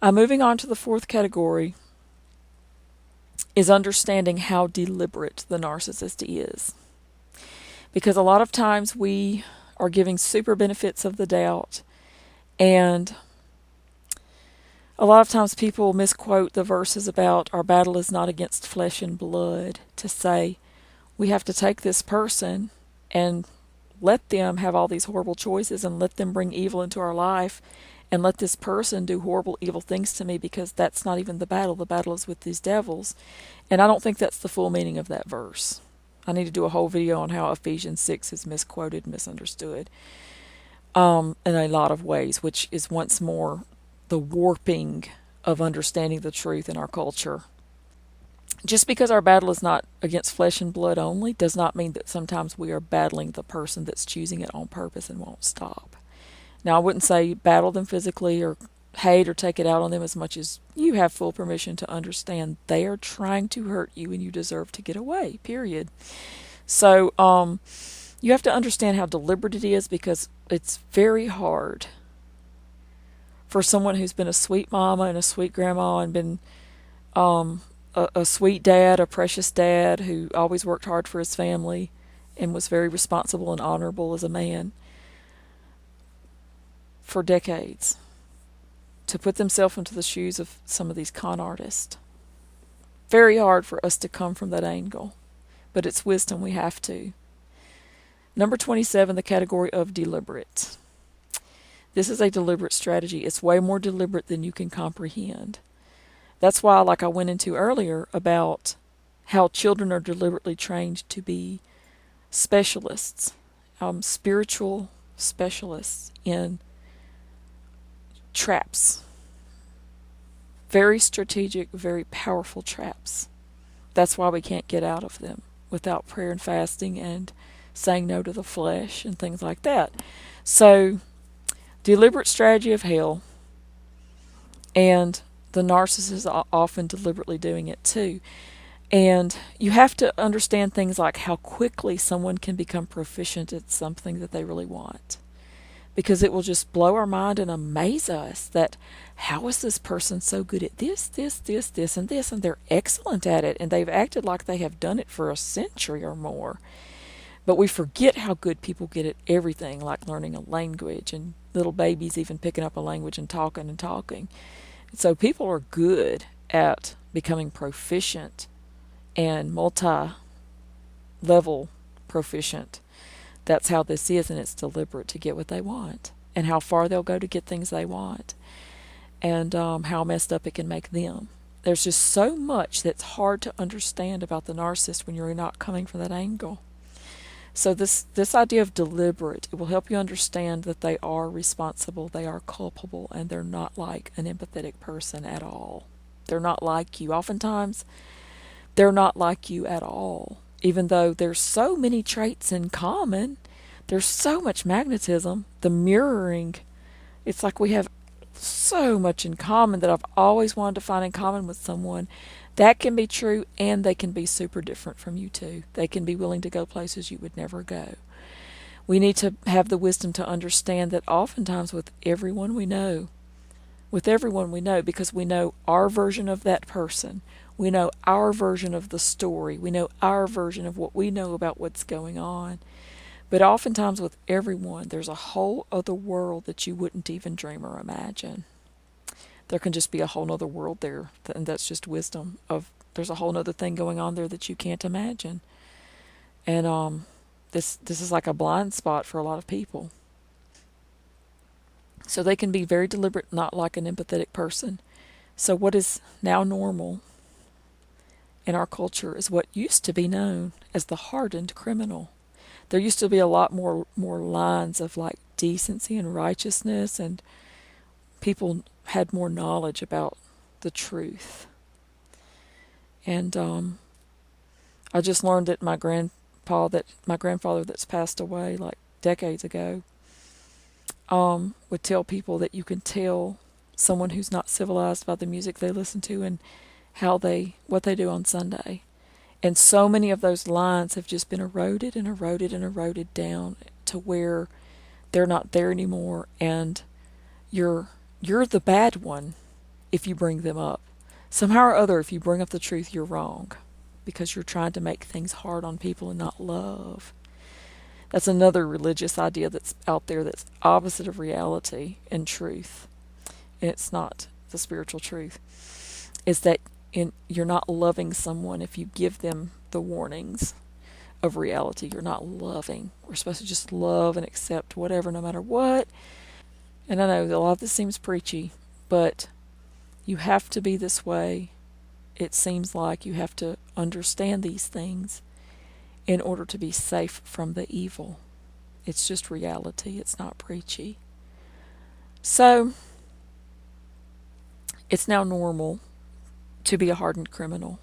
Moving on to the fourth category is understanding how deliberate the narcissist is. Because a lot of times we are giving super benefits of the doubt, and a lot of times people misquote the verses about our battle is not against flesh and blood to say we have to take this person and let them have all these horrible choices and let them bring evil into our life and let this person do horrible, evil things to me, because that's not even the battle. The battle is with these devils. And I don't think that's the full meaning of that verse. I need to do a whole video on how Ephesians 6 is misquoted, misunderstood in a lot of ways, which is once more the warping of understanding the truth in our culture. Just because our battle is not against flesh and blood only does not mean that sometimes we are battling the person that's choosing it on purpose and won't stop. Now, I wouldn't say battle them physically or hate or take it out on them as much as you have full permission to understand they are trying to hurt you and you deserve to get away, period. So you have to understand how deliberate it is, because it's very hard for someone who's been a sweet mama and a sweet grandma and been a sweet dad, a precious dad who always worked hard for his family and was very responsible and honorable as a man for decades, to put themselves into the shoes of some of these con artists. Very hard for us to come from that angle, but it's wisdom, we have to. Number 27, the category of deliberate. This is a deliberate strategy. It's way more deliberate than you can comprehend. That's why, like I went into earlier, about how children are deliberately trained to be specialists, spiritual specialists in traps. Very strategic, very powerful traps. That's why we can't get out of them without prayer and fasting and saying no to the flesh and things like that. So, deliberate strategy of hell, and the narcissist is often deliberately doing it too. And you have to understand things like how quickly someone can become proficient at something that they really want. Because it will just blow our mind and amaze us that how is this person so good at this, and this, and they're excellent at it, and they've acted like they have done it for a century or more. But we forget how good people get at everything, like learning a language, and little babies even picking up a language and talking and talking. So people are good at becoming proficient and multi-level proficient. That's how this is, and it's deliberate to get what they want, and how far they'll go to get things they want, and how messed up it can make them. There's just so much that's hard to understand about the narcissist when you're not coming from that angle. So this idea of deliberate, it will help you understand that they are responsible, they are culpable, and they're not like an empathetic person at all. They're not like you. Oftentimes, they're not like you at all. Even though there's so many traits in common, there's so much magnetism, the mirroring, it's like we have so much in common that I've always wanted to find in common with someone. That can be true, and they can be super different from you too. They can be willing to go places you would never go. We need to have the wisdom to understand that oftentimes with everyone we know, because we know our version of that person, we know our version of the story, we know our version of what we know about what's going on. But oftentimes with everyone, there's a whole other world that you wouldn't even dream or imagine. There can just be a whole other world there, and that's just wisdom of there's a whole other thing going on there that you can't imagine. And this is like a blind spot for a lot of people. So they can be very deliberate, not like an empathetic person. So what is now normal in our culture is what used to be known as the hardened criminal. There used to be a lot more lines of like decency and righteousness, and people had more knowledge about the truth. And I just learned that my grandfather that's passed away like decades ago would tell people that you can tell someone who's not civilized by the music they listen to and what they do on Sunday. And so many of those lines have just been eroded and eroded and eroded down to where they're not there anymore, and you're the bad one if you bring them up. Somehow or other, if you bring up the truth, you're wrong because you're trying to make things hard on people and not love. That's another religious idea that's out there that's opposite of reality and truth. And it's not the spiritual truth. Is that you're not loving someone if you give them the warnings of reality. You're not loving. We're supposed to just love and accept whatever, no matter what. And I know a lot of this seems preachy, but you have to be this way. It seems like you have to understand these things in order to be safe from the evil. It's just reality. It's not preachy. So, it's now normal to be a hardened criminal.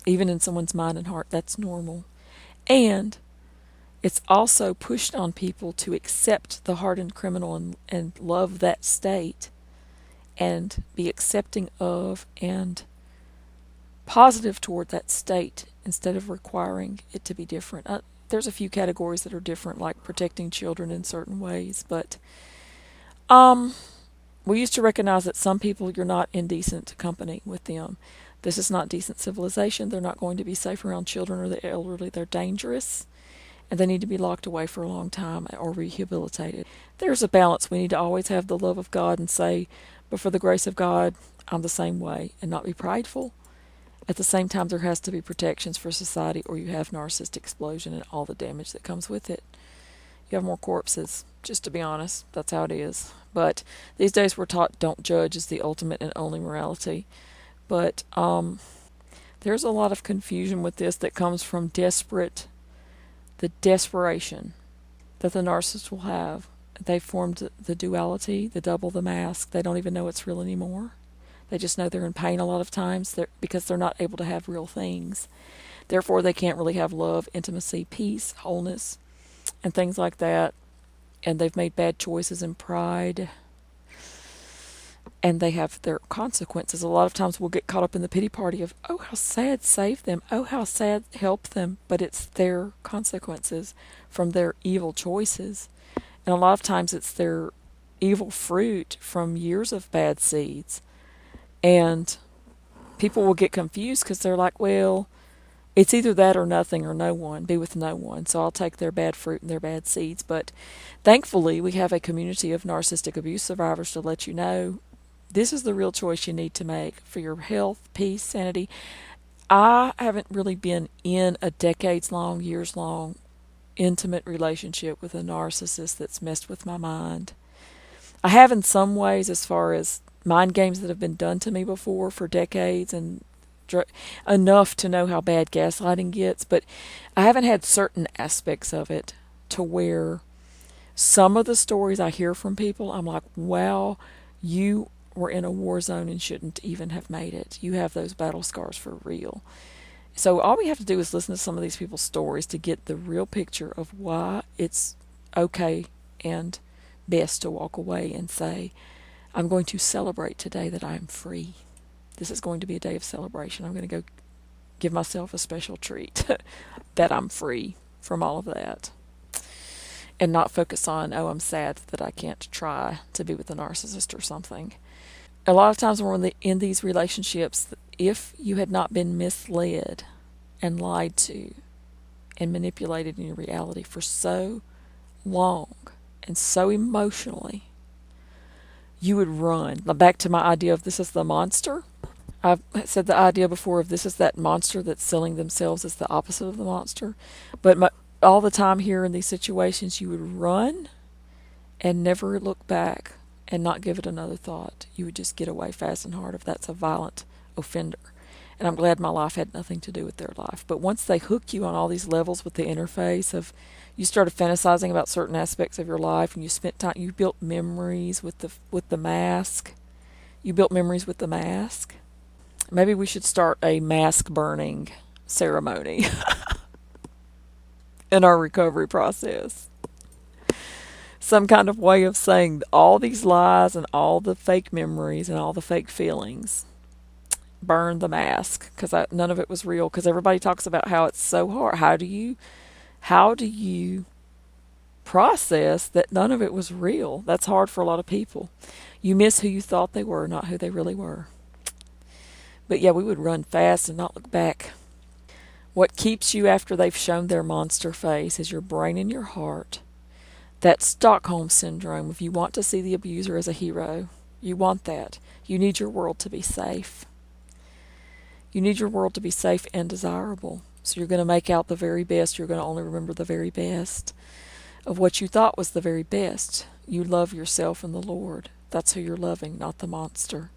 Even in someone's mind and heart, that's normal. And it's also pushed on people to accept the hardened criminal and love that state and be accepting of and positive toward that state instead of requiring it to be different. There's a few categories that are different, like protecting children in certain ways, but we used to recognize that some people, you're not in decent company with them. This is not decent civilization. They're not going to be safe around children or the elderly. They're dangerous, and they need to be locked away for a long time or rehabilitated. There's a balance. We need to always have the love of God and say, but for the grace of God, I'm the same way, and not be prideful. At the same time, there has to be protections for society, or you have narcissistic explosion and all the damage that comes with it. You have more corpses, just to be honest. That's how it is. But these days we're taught don't judge is the ultimate and only morality. But there's a lot of confusion with this that comes from the desperation that the narcissist will have. They formed the duality, the double, the mask. They don't even know it's real anymore. They just know they're in pain a lot of times because they're not able to have real things. Therefore, they can't really have love, intimacy, peace, wholeness, and things like that. And they've made bad choices in pride. And they have their consequences. A lot of times we'll get caught up in the pity party of, oh, how sad, save them. Oh, how sad, help them. But it's their consequences from their evil choices. And a lot of times it's their evil fruit from years of bad seeds. And people will get confused because they're like, well, it's either that or nothing or no one, be with no one. So I'll take their bad fruit and their bad seeds. But thankfully, we have a community of narcissistic abuse survivors to let you know this is the real choice you need to make for your health, peace, sanity. I haven't really been in a decades-long, years-long, intimate relationship with a narcissist that's messed with my mind. I have in some ways as far as mind games that have been done to me before for decades and enough to know how bad gaslighting gets, but I haven't had certain aspects of it to where some of the stories I hear from people, I'm like, wow, you were in a war zone and shouldn't even have made it. You have those battle scars for real. So all we have to do is listen to some of these people's stories to get the real picture of why it's okay and best to walk away and say, I'm going to celebrate today that I'm free. This is going to be a day of celebration. I'm going to go give myself a special treat that I'm free from all of that. And not focus on, oh, I'm sad that I can't try to be with a narcissist or something. A lot of times when we're in these relationships, if you had not been misled and lied to and manipulated in your reality for so long and so emotionally, you would run. Back to my idea of this is the monster. I've said the idea before of this is that monster that's selling themselves as the opposite of the monster. But all the time here in these situations, you would run and never look back and not give it another thought. You would just get away fast and hard if that's a violent offender. And I'm glad my life had nothing to do with their life. But once they hook you on all these levels with the interface of, you started fantasizing about certain aspects of your life, and you spent time, you built memories with the mask. You built memories with the mask. Maybe we should start a mask burning ceremony in our recovery process. Some kind of way of saying all these lies and all the fake memories and all the fake feelings. Burn the mask, because none of it was real. Because everybody talks about how it's so hard. How do you process that none of it was real. That's hard for a lot of people. You miss who you thought they were, not who they really were. But yeah, we would run fast and not look back. What keeps you after they've shown their monster face is your brain and your heart. That Stockholm syndrome, if you want to see the abuser as a hero, you want that. You need your world to be safe. You need your world to be safe and desirable. So you're going to make out the very best. You're going to only remember the very best of what you thought was the very best. You love yourself and the Lord. That's who you're loving, not the monster.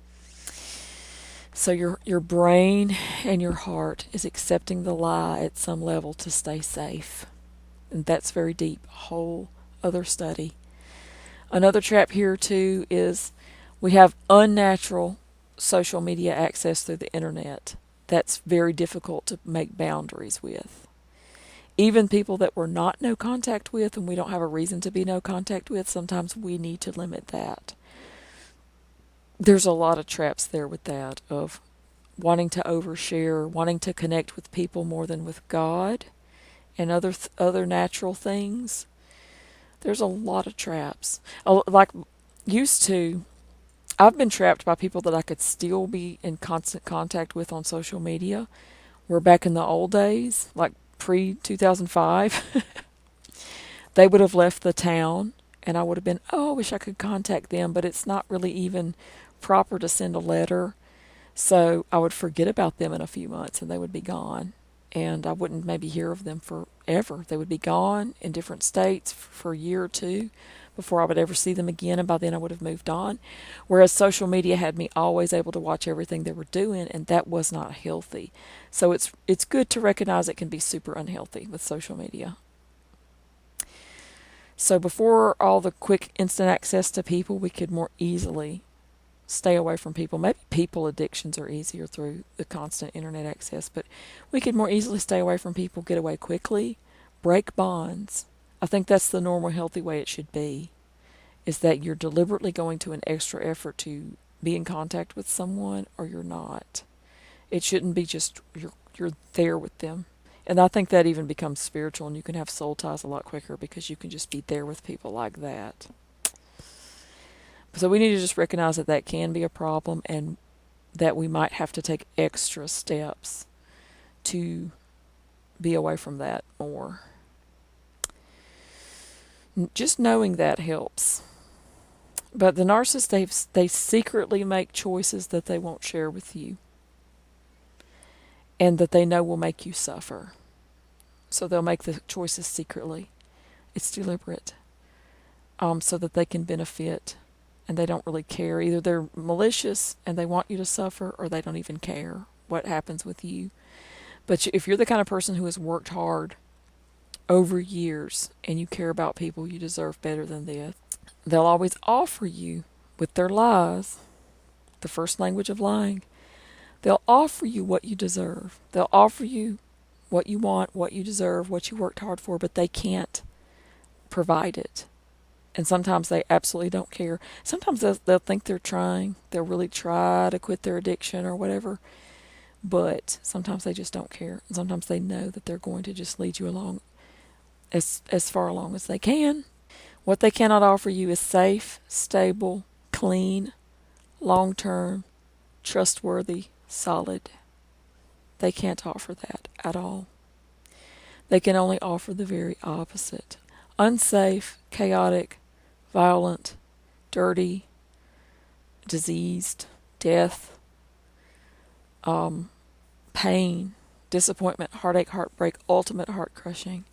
So your brain and your heart is accepting the lie at some level to stay safe. And that's very deep. A whole other study. Another trap here too is we have unnatural social media access through the internet. That's very difficult to make boundaries with. Even people that we're not no contact with and we don't have a reason to be no contact with, sometimes we need to limit that. There's a lot of traps there with that, of wanting to overshare, wanting to connect with people more than with God and other natural things. There's a lot of traps. Like, I've been trapped by people that I could still be in constant contact with on social media. Where back in the old days, like pre-2005, they would have left the town and I would have been, oh, I wish I could contact them, but it's not really even proper to send a letter. So I would forget about them in a few months and they would be gone. And I wouldn't maybe hear of them forever. They would be gone in different states for a year or two before I would ever see them again, and by then I would have moved on. Whereas social media had me always able to watch everything they were doing, and that was not healthy. So it's good to recognize it can be super unhealthy with social media. So before all the quick instant access to people, we could more easily stay away from people. Maybe people addictions are easier through the constant internet access, but we could more easily stay away from people, get away quickly, break bonds. I think that's the normal, healthy way it should be, is that you're deliberately going to an extra effort to be in contact with someone or you're not. It shouldn't be just you're there with them. And I think that even becomes spiritual, and you can have soul ties a lot quicker because you can just be there with people like that. So we need to just recognize that that can be a problem and that we might have to take extra steps to be away from that more. Just knowing that helps. But the narcissists, they secretly make choices that they won't share with you and that they know will make you suffer. So they'll make the choices secretly. It's deliberate. So that they can benefit, and they don't really care. Either they're malicious and they want you to suffer, or they don't even care what happens with you. But if you're the kind of person who has worked hard over years and you care about people, you deserve better than this. They'll always offer you, with their lies, the first language of lying, they'll offer you what you deserve. They'll offer you what you want, what you deserve, what you worked hard for, but they can't provide it. And sometimes they absolutely don't care. Sometimes they'll think they're trying. They'll really try to quit their addiction or whatever. But sometimes they just don't care. And sometimes they know that they're going to just lead you along as far along as they can. What they cannot offer you is safe, stable, clean, long-term, trustworthy, solid. They can't offer that at all. They can only offer the very opposite. Unsafe, chaotic, violent, dirty, diseased, death, pain, disappointment, heartache, heartbreak, ultimate heart crushing.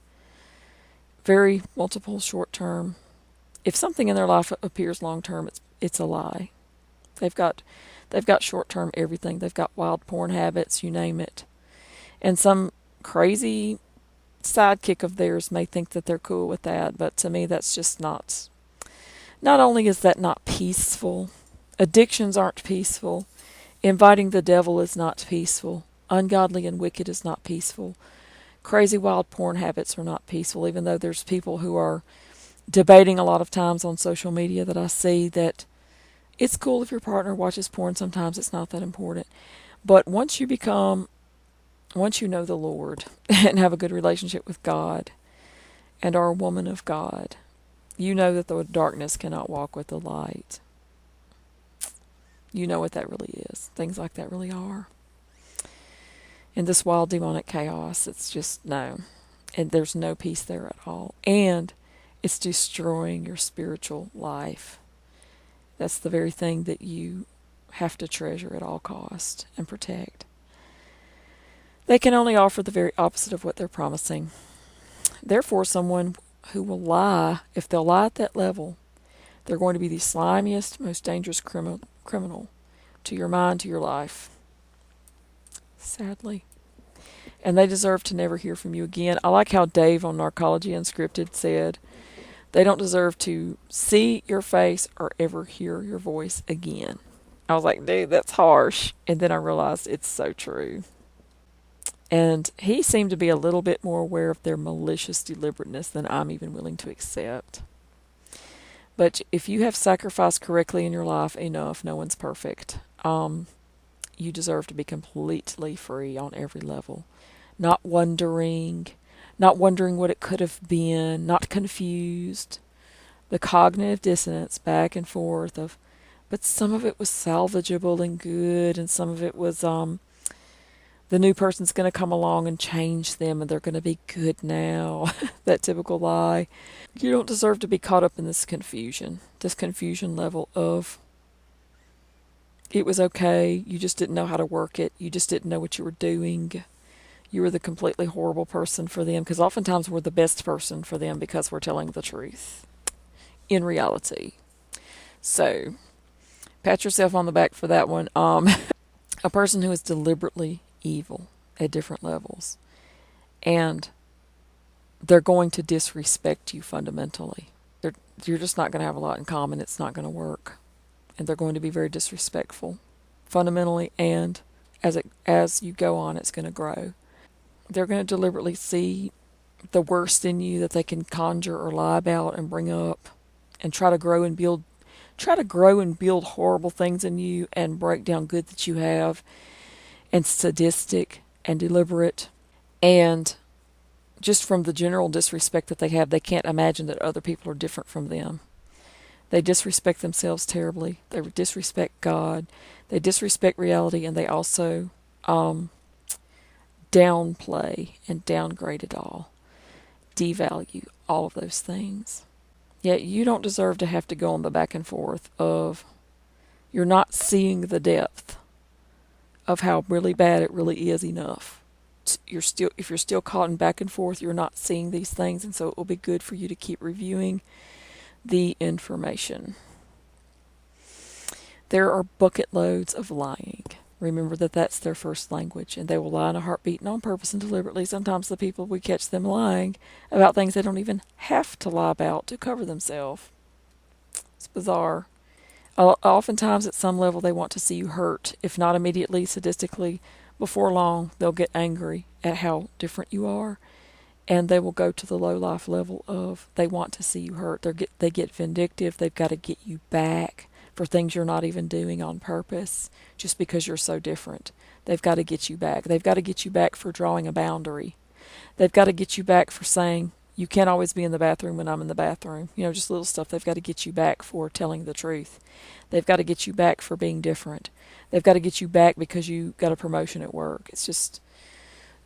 Very multiple short term. If something in their life appears long term, it's a lie. They've got short term everything. They've got wild porn habits, you name it. And some crazy sidekick of theirs may think that they're cool with that, but to me that's just not only is that not peaceful, addictions aren't peaceful, inviting the devil is not peaceful, ungodly and wicked is not peaceful, crazy wild porn habits are not peaceful, even though there's people who are debating a lot of times on social media that I see that it's cool if your partner watches porn, sometimes it's not that important. But once you know the Lord and have a good relationship with God and are a woman of God, You know that the darkness cannot walk with the light. You know what that really is. Things like that really are. In this wild demonic chaos, it's just no. And there's no peace there at all. And it's destroying your spiritual life. That's the very thing that you have to treasure at all cost and protect. They can only offer the very opposite of what they're promising. Therefore, someone who will lie, if they'll lie at that level, they're going to be the slimiest, most dangerous criminal to your mind, to your life. Sadly. And they deserve to never hear from you again. I like how Dave on Narcology Unscripted said, they don't deserve to see your face or ever hear your voice again. I was like, dude, that's harsh. And then I realized it's so true. And he seemed to be a little bit more aware of their malicious deliberateness than I'm even willing to accept. But if you have sacrificed correctly in your life enough, no one's perfect. You deserve to be completely free on every level. Not wondering what it could have been, not confused. The cognitive dissonance back and forth of, but some of it was salvageable and good, and some of it was the new person's going to come along and change them and they're going to be good now. That typical lie. You don't deserve to be caught up in this confusion level of it was okay, you just didn't know how to work it, you just didn't know what you were doing. You were the completely horrible person for them, because oftentimes we're the best person for them because we're telling the truth in reality. So, pat yourself on the back for that one. A person who is deliberately evil at different levels, and they're going to disrespect you fundamentally. You're just not going to have a lot in common. It's not going to work, and they're going to be very disrespectful fundamentally, and as you go on, it's going to grow. They're going to deliberately see the worst in you that they can conjure or lie about and bring up, and try to grow and build horrible things in you and break down good that you have, and sadistic and deliberate. And just from the general disrespect that they have, they can't imagine that other people are different from them. They disrespect themselves terribly. They disrespect God. They disrespect reality, and they also downplay and downgrade it all. Devalue all of those things. Yet you don't deserve to have to go on the back and forth of you're not seeing the depth of how really bad it really is enough. If you're still caught in back and forth, you're not seeing these things, and so it will be good for you to keep reviewing the information. There are bucket loads of lying. Remember that that's their first language, and they will lie in a heartbeat and on purpose and deliberately. Sometimes the people, we catch them lying about things they don't even have to lie about to cover themselves. It's bizarre. Oftentimes at some level they want to see you hurt, if not immediately, sadistically. Before long, they'll get angry at how different you are, and they will go to the low-life level of they want to see you hurt. They get vindictive. They've got to get you back for things you're not even doing on purpose, just because you're so different. They've got to get you back. They've got to get you back for drawing a boundary. They've got to get you back for saying, you can't always be in the bathroom when I'm in the bathroom. Just little stuff. They've got to get you back for telling the truth. They've got to get you back for being different. They've got to get you back because you got a promotion at work. It's just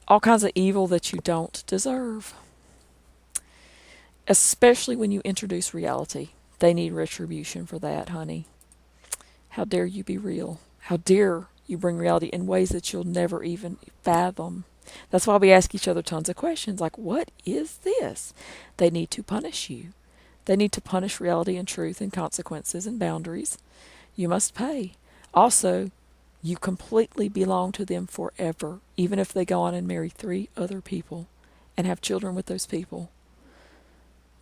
all kinds of evil that you don't deserve. Especially when you introduce reality. They need retribution for that, honey. How dare you be real? How dare you bring reality in ways that you'll never even fathom? That's why we ask each other tons of questions like, what is this? They need to punish you. They need to punish reality and truth and consequences and boundaries. You must pay. Also, you completely belong to them forever, even if they go on and marry 3 other people and have children with those people.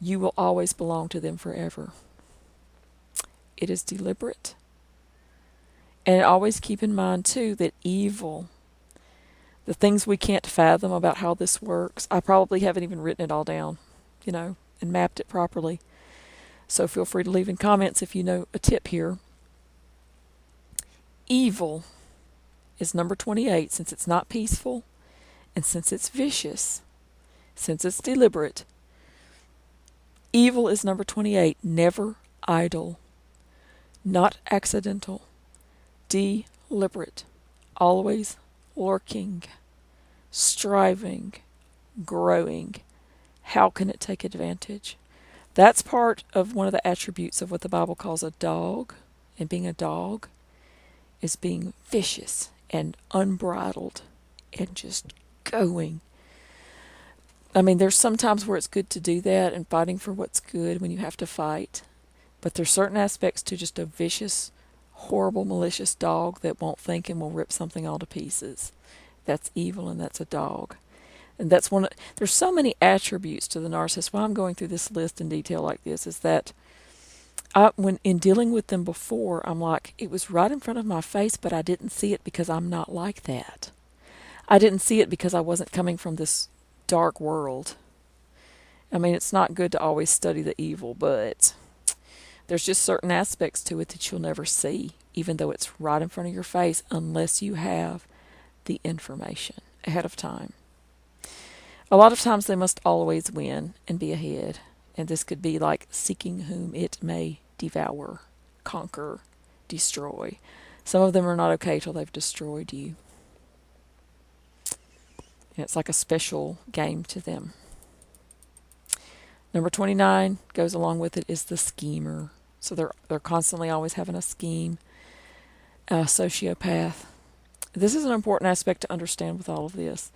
You will always belong to them forever. It is deliberate. And always keep in mind, too, that evil, the things we can't fathom about how this works, I probably haven't even written it all down, and mapped it properly. So feel free to leave in comments if you know a tip here. Evil is number 28, since it's not peaceful, and since it's vicious, since it's deliberate. Evil is number 28. Never idle, not accidental, deliberate, always lurking, striving, growing. How can it take advantage? That's part of one of the attributes of what the Bible calls a dog. And being a dog is being vicious and unbridled and just going. I mean, there's some times where it's good to do that and fighting for what's good when you have to fight. But there's certain aspects to just a vicious, horrible, malicious dog that won't think and will rip something all to pieces. That's evil, and that's a dog. And that's there's so many attributes to the narcissist. Why I'm going through this list in detail like this is that when in dealing with them before, I'm like, it was right in front of my face, but I didn't see it because I'm not like that. I didn't see it because I wasn't coming from this dark world. I mean, it's not good to always study the evil, but there's just certain aspects to it that you'll never see, even though it's right in front of your face, unless you have the information ahead of time. A lot of times they must always win and be ahead, and this could be like seeking whom it may devour, conquer, destroy. Some of them are not okay till they've destroyed you. And it's like a special game to them. Number 29 goes along with it is the schemer. So they're constantly always having a scheme. Sociopath. This is an important aspect to understand with all of this,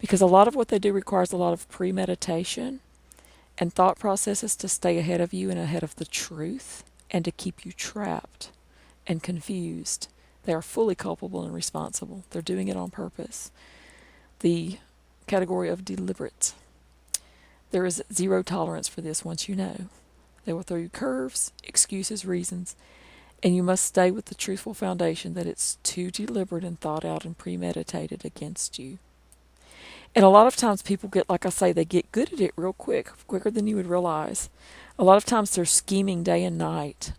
because a lot of what they do requires a lot of premeditation and thought processes to stay ahead of you and ahead of the truth and to keep you trapped and confused. They are fully culpable and responsible. They're doing it on purpose. The category of deliberate. There is zero tolerance for this once you know. They will throw you curves, excuses, reasons, and you must stay with the truthful foundation that it's too deliberate and thought out and premeditated against you. And a lot of times people get, like I say, they get good at it real quick, quicker than you would realize. A lot of times they're scheming day and night.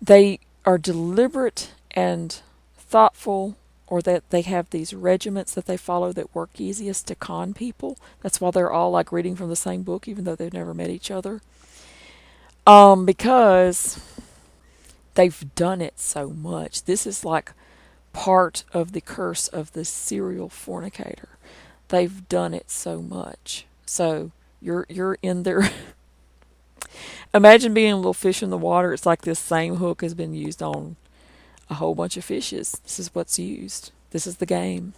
They are deliberate and thoughtful, or that they have these regiments that they follow that work easiest to con people. That's why they're all like reading from the same book, even though they've never met each other. Because they've done it so much. This is like part of the curse of the serial fornicator. They've done it so much. So you're in there. Imagine being a little fish in the water. It's like this same hook has been used on a whole bunch of fishes. This is what's used. This is the game.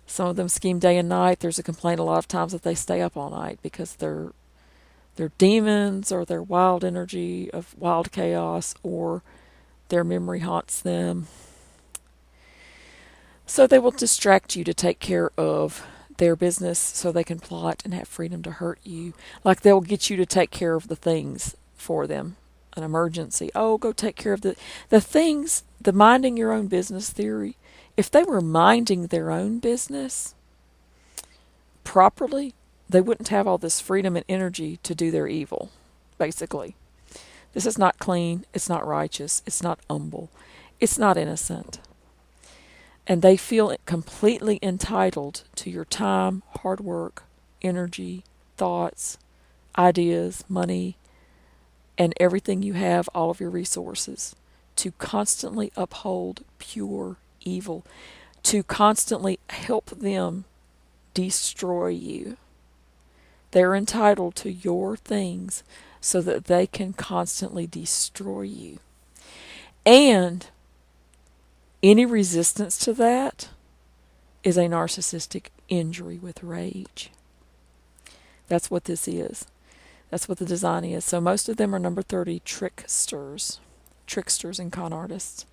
Some of them scheme day and night. There's a complaint a lot of times that they stay up all night because they're demons, or their wild energy of wild chaos, or their memory haunts them. So they will distract you to take care of their business so they can plot and have freedom to hurt you. Like they'll get you to take care of the things for them. An emergency. Oh, go take care of the things, the minding your own business theory. If they were minding their own business properly, they wouldn't have all this freedom and energy to do their evil, basically. This is not clean. It's not righteous. It's not humble. It's not innocent. And they feel completely entitled to your time, hard work, energy, thoughts, ideas, money, and everything you have, all of your resources, to constantly uphold pure evil, to constantly help them destroy you. They're entitled to your things so that they can constantly destroy you. And any resistance to that is a narcissistic injury with rage. That's what this is. That's what the design is. So most of them are number 30, tricksters. Tricksters and con artists.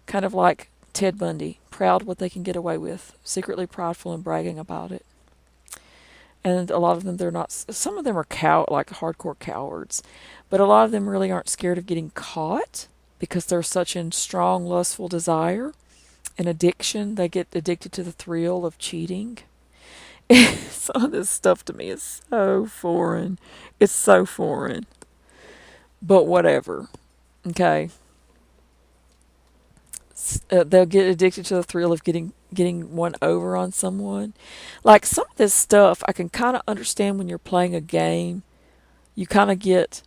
Kind of like Ted Bundy, proud what they can get away with, secretly prideful and bragging about it. And a lot of them, they're not, some of them are like hardcore cowards, but a lot of them really aren't scared of getting caught because they're such in strong lustful desire and addiction. They get addicted to the thrill of cheating. Some of this stuff to me is so foreign. It's so foreign. But whatever. Okay. They'll get addicted to the thrill of getting one over on someone. Like some of this stuff, I can kind of understand when you're playing a game. You kind of get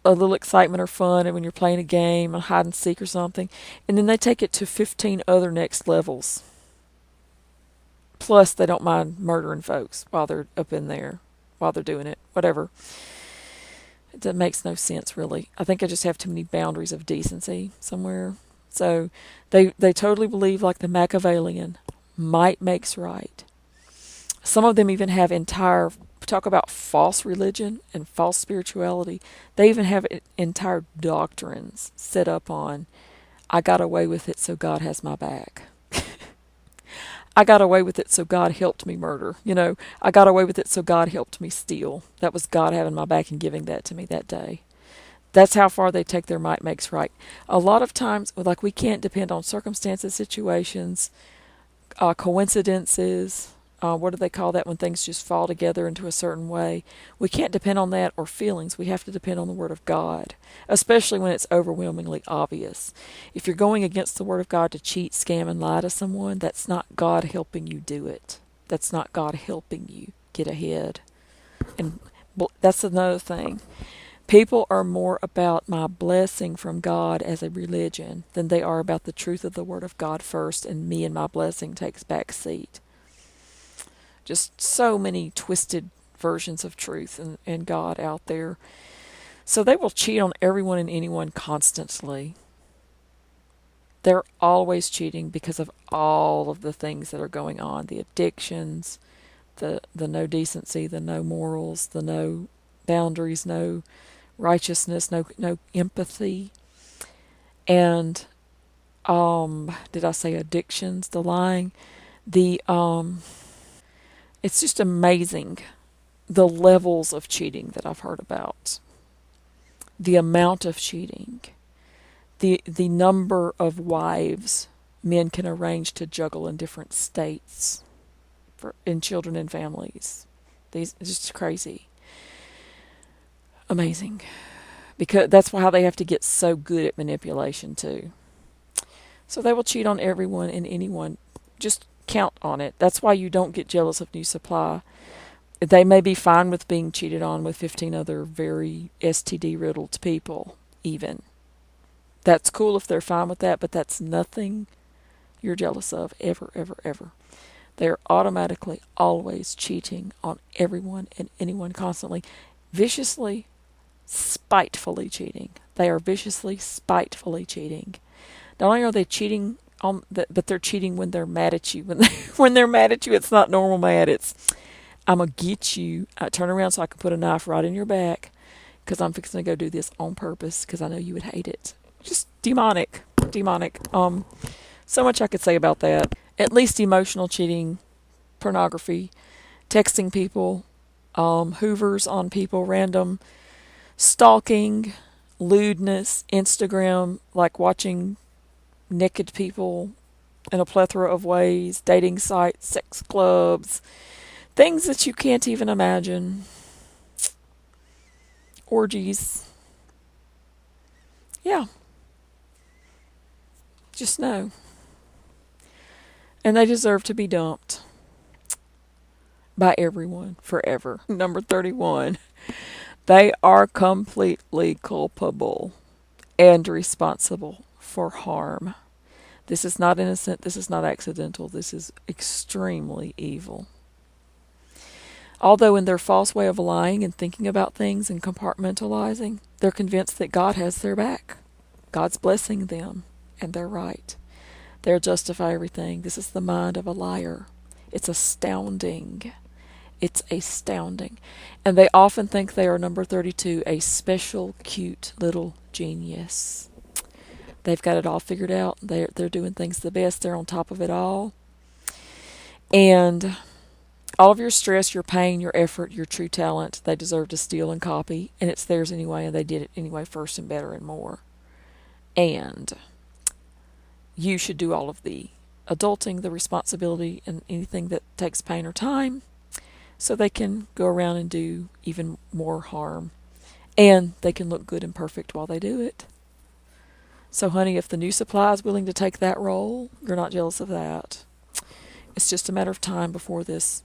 a little excitement or fun, and when you're playing a game, a hide and seek or something, and then they take it to 15 other next levels. Plus, they don't mind murdering folks while they're up in there, while they're doing it. Whatever. That makes no sense, really. I think I just have too many boundaries of decency somewhere. So they totally believe, like the Machiavellian, might makes right. Some of them even have talk about false religion and false spirituality. They even have entire doctrines set up on, I got away with it so God has my back. I got away with it so God helped me murder. I got away with it so God helped me steal. That was God having my back and giving that to me that day. That's how far they take their might makes right. A lot of times, like, we can't depend on circumstances, situations, coincidences. What do they call that when things just fall together into a certain way? We can't depend on that, or feelings. We have to depend on the Word of God, especially when it's overwhelmingly obvious. If you're going against the Word of God to cheat, scam, and lie to someone, that's not God helping you do it. That's not God helping you get ahead. And that's another thing. People are more about my blessing from God as a religion than they are about the truth of the Word of God first, and me and my blessing takes back seat. Just so many twisted versions of truth and God out there. So they will cheat on everyone and anyone constantly. They're always cheating because of all of the things that are going on. The addictions, the no decency, the no morals, the no boundaries, no righteousness, no empathy. And did I say addictions? The lying. It's just amazing the levels of cheating that I've heard about, the amount of cheating, the number of wives men can arrange to juggle in different states, in children and families. These just crazy, amazing, because that's how they have to get so good at manipulation too. So they will cheat on everyone and anyone. Just count on it. That's why you don't get jealous of new supply. They may be fine with being cheated on with 15 other very STD-riddled people, even. That's cool if they're fine with that, but that's nothing you're jealous of, ever, ever, ever. They're automatically always cheating on everyone and anyone constantly. Viciously, spitefully cheating. They are viciously, spitefully cheating. Not only are they cheating but they're cheating when they're mad at you. When they're mad at you, it's not normal mad. It's, I'm going to get you. Turn around so I can put a knife right in your back because I'm fixing to go do this on purpose because I know you would hate it. Just demonic. So much I could say about that. At least emotional cheating, pornography, texting people, hoovers on people, random stalking, lewdness, Instagram, like watching naked people in a plethora of ways, dating sites, sex clubs, things that you can't even imagine, orgies. Yeah, just know. And they deserve to be dumped by everyone forever. Number 31. They are completely culpable and responsible for harm. This is not innocent. This is not accidental. This is extremely evil. Although in their false way of lying and thinking about things and compartmentalizing, they're convinced that God has their back. God's blessing them, and they're right. They'll justify everything. This is the mind of a liar. It's astounding. It's astounding. And they often think they are number 32, a special, cute little genius. They've got it all figured out. They're doing things the best. They're on top of it all. And all of your stress, your pain, your effort, your true talent, they deserve to steal and copy. And it's theirs anyway, and they did it anyway first and better and more. And you should do all of the adulting, the responsibility, and anything that takes pain or time so they can go around and do even more harm. And they can look good and perfect while they do it. So, honey, if the new supply is willing to take that role, you're not jealous of that. It's just a matter of time before this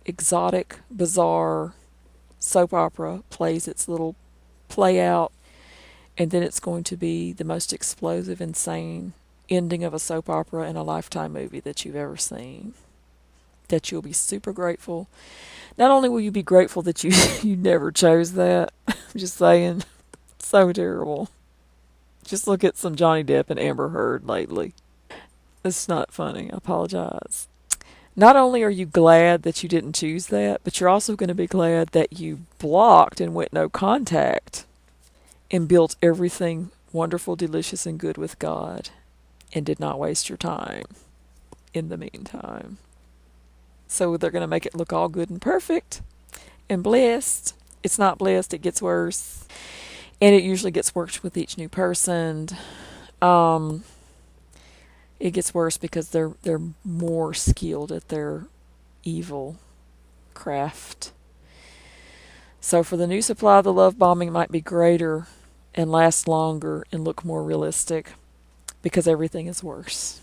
exotic, bizarre soap opera plays its little play out, and then it's going to be the most explosive, insane ending of a soap opera and a Lifetime movie that you've ever seen. That you'll be super grateful. Not only will you be grateful that you never chose that, I'm just saying, so terrible. Just look at some Johnny Depp and Amber Heard lately. It's not funny. I apologize. Not only are you glad that you didn't choose that, but you're also going to be glad that you blocked and went no contact and built everything wonderful, delicious, and good with God and did not waste your time in the meantime. So they're going to make it look all good and perfect and blessed. It's not blessed, it gets worse. And it usually gets worse with each new person. It gets worse because they're more skilled at their evil craft. So for the new supply, the love bombing might be greater and last longer and look more realistic because everything is worse.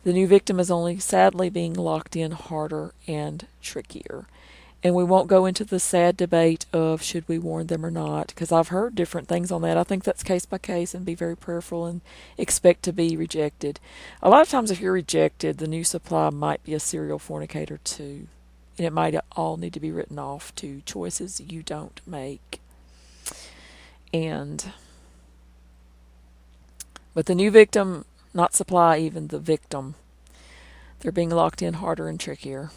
The new victim is only sadly being locked in harder and trickier. And we won't go into the sad debate of should we warn them or not, because I've heard different things on that. I think that's case by case, and be very prayerful and expect to be rejected. A lot of times if you're rejected, the new supply might be a serial fornicator too. And it might all need to be written off to choices you don't make. But the new victim, not supply, even the victim, they're being locked in harder and trickier.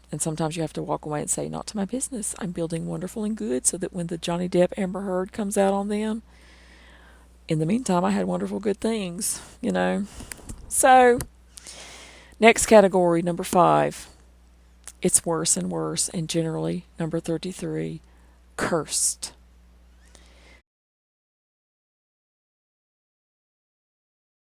And sometimes you have to walk away and say, not to my business. I'm building wonderful and good so that when the Johnny Depp Amber Heard comes out on them, in the meantime, I had wonderful good things, So, next category, number 5. It's worse and worse. And generally, number 33, cursed.